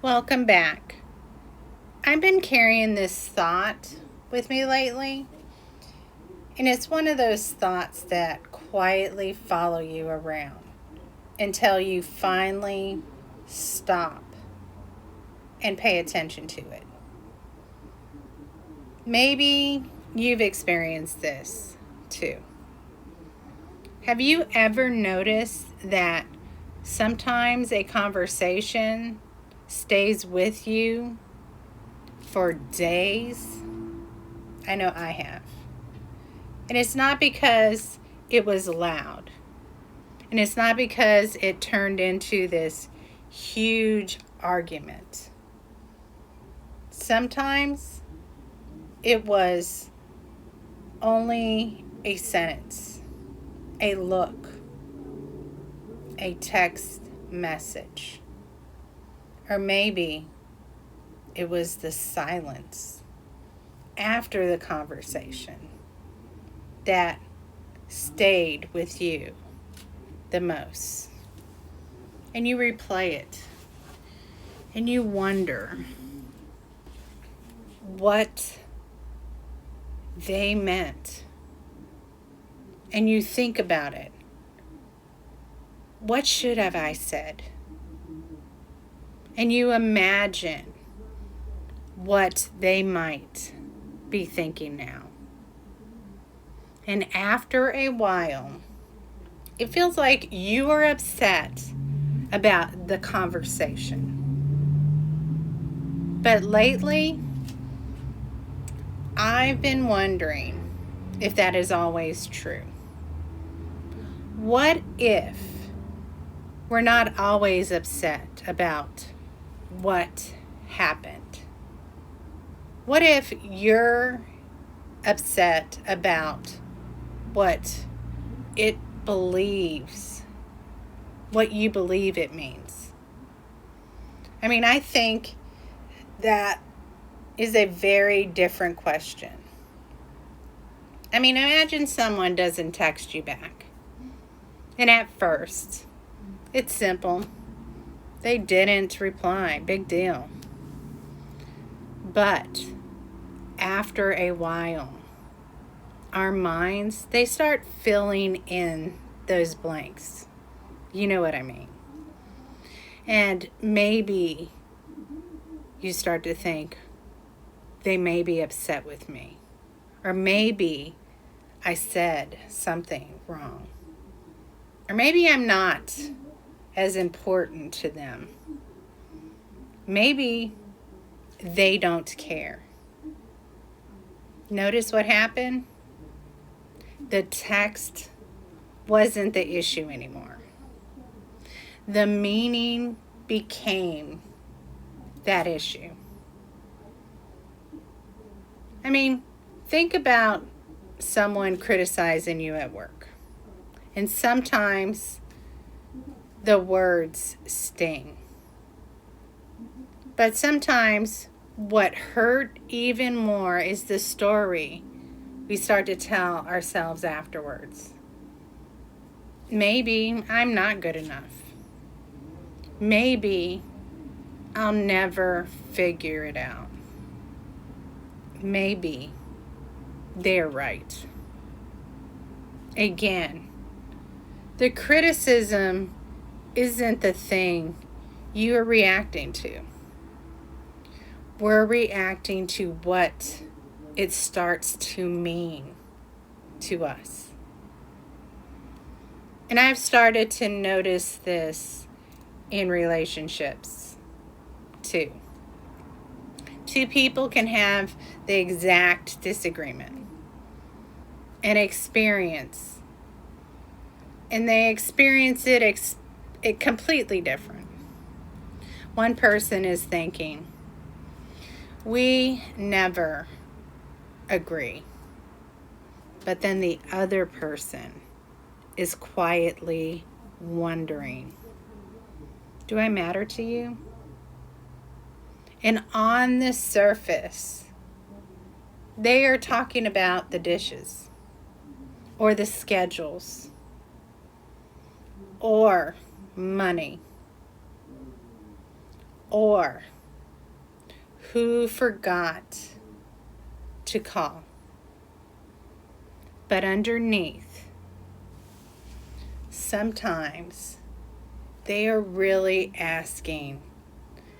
Welcome back. I've been carrying this thought with me lately, and it's one of those thoughts that quietly follow you around until you finally stop and pay attention to it. Maybe you've experienced this too. Have you ever noticed that sometimes a conversation stays with you for days? I know I have. And it's not because it was loud. And it's not because it turned into this huge argument. Sometimes it was only a sentence, a look, a text message. Or maybe it was the silence after the conversation that stayed with you the most. And you replay it and you wonder what they meant. And you think about it. What should have I said? And you imagine what they might be thinking now. And after a while, it feels like you are upset about the conversation. But lately, I've been wondering if that is always true. What if we're not always upset about what happened? What if you're upset about what it believes, what you believe it means? I mean, I think that is a very different question. I mean, imagine someone doesn't text you back. And at first, it's simple. They didn't reply. Big deal. But after a while, our minds, they start filling in those blanks. You know what I mean. And maybe you start to think, they may be upset with me. Or maybe I said something wrong. Or maybe I'm not as important to them. Maybe they don't care. Notice what happened? The text wasn't the issue anymore. The meaning became that issue. I mean, think about someone criticizing you at work. And sometimes the words sting. But sometimes what hurt even more is the story we start to tell ourselves afterwards. Maybe I'm not good enough. Maybe I'll never figure it out. Maybe they're right. Again, the criticism isn't the thing you are reacting to. We're reacting to what it starts to mean to us. And I've started to notice this in relationships too. Two people can have the exact disagreement and experience. And they experience it completely different. One person is thinking, we never agree. But then the other person is quietly wondering, do I matter to you? And on the surface, they are talking about the dishes or the schedules or money or who forgot to call. But underneath, sometimes they are really asking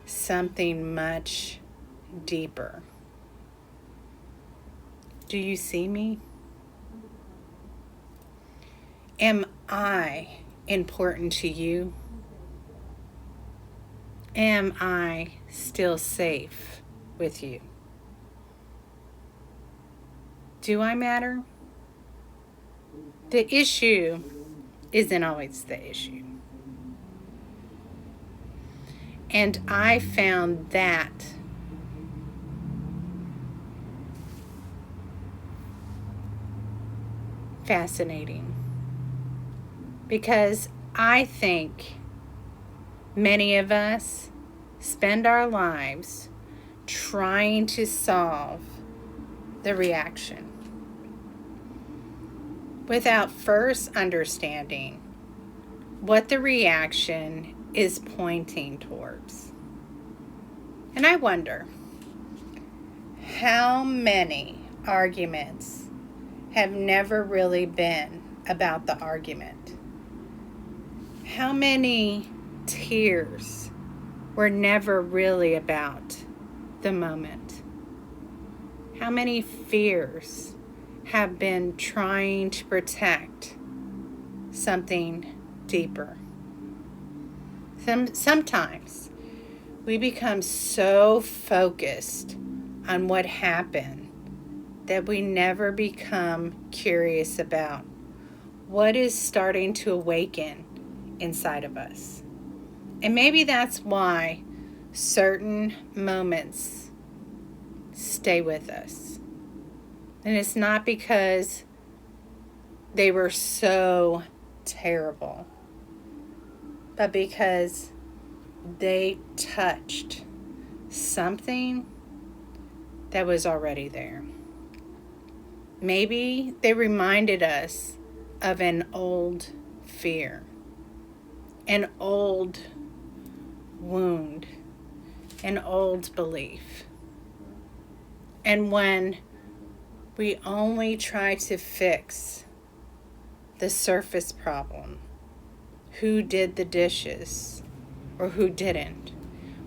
something much deeper. Do you see me? Am I important to you? Am I still safe with you? Do I matter? The issue isn't always the issue. And I found that fascinating, because I think many of us spend our lives trying to solve the reaction without first understanding what the reaction is pointing towards. And I wonder how many arguments have never really been about the argument. How many tears were never really about the moment. How many fears have been trying to protect something deeper. Sometimes we become so focused on what happened that we never become curious about what is starting to awaken inside of us. And maybe that's why certain moments stay with us. And it's not because they were so terrible, but because they touched something that was already there. Maybe they reminded us of an old fear, an old wound, an old belief. And when we only try to fix the surface problem, who did the dishes or who didn't,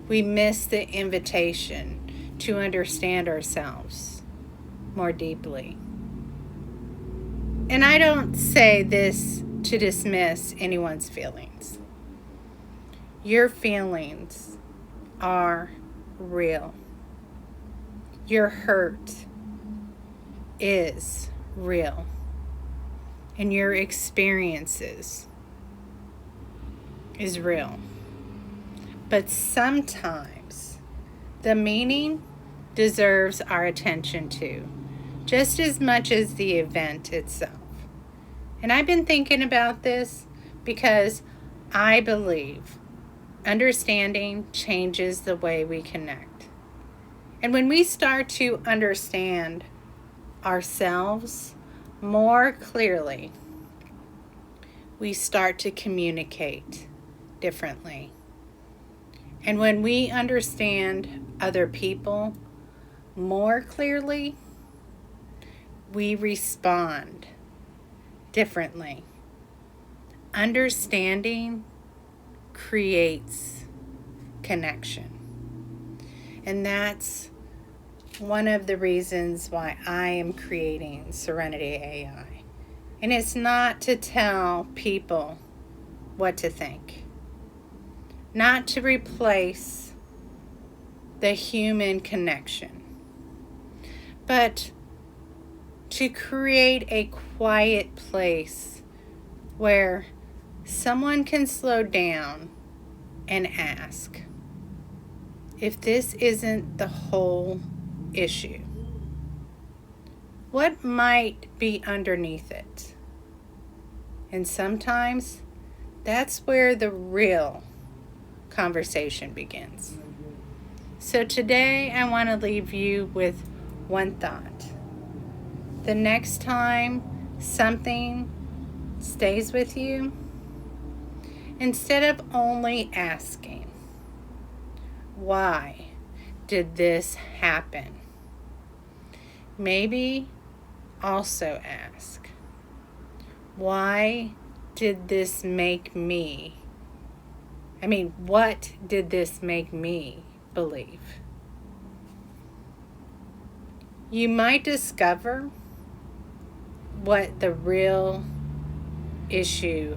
we miss the invitation to understand ourselves more deeply. And I don't say this to dismiss anyone's feelings. Your feelings are real. Your hurt is real. And your experiences is real. But sometimes the meaning deserves our attention too, just as much as the event itself. And I've been thinking about this because I believe understanding changes the way we connect. And when we start to understand ourselves more clearly, we start to communicate differently. And when we understand other people more clearly, we respond differently. Understanding creates connection. And that's one of the reasons why I am creating Serenity AI. And it's not to tell people what to think, not to replace the human connection, but to create a quiet place where someone can slow down and ask, if this isn't the whole issue, what might be underneath it? And sometimes that's where the real conversation begins. So today I want to leave you with one thought. The next time something stays with you, instead of only asking, why did this happen? Maybe also ask, why did this make me? What did this make me believe? You might discover what the real issue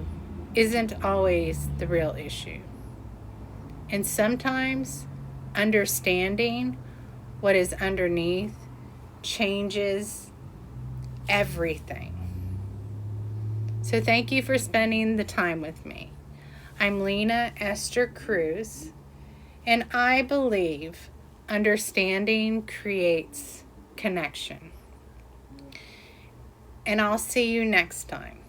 isn't always the real issue. And sometimes understanding what is underneath changes everything. So thank you for spending the time with me. I'm Lena Esther Cruz, and I believe understanding creates connection. And I'll see you next time.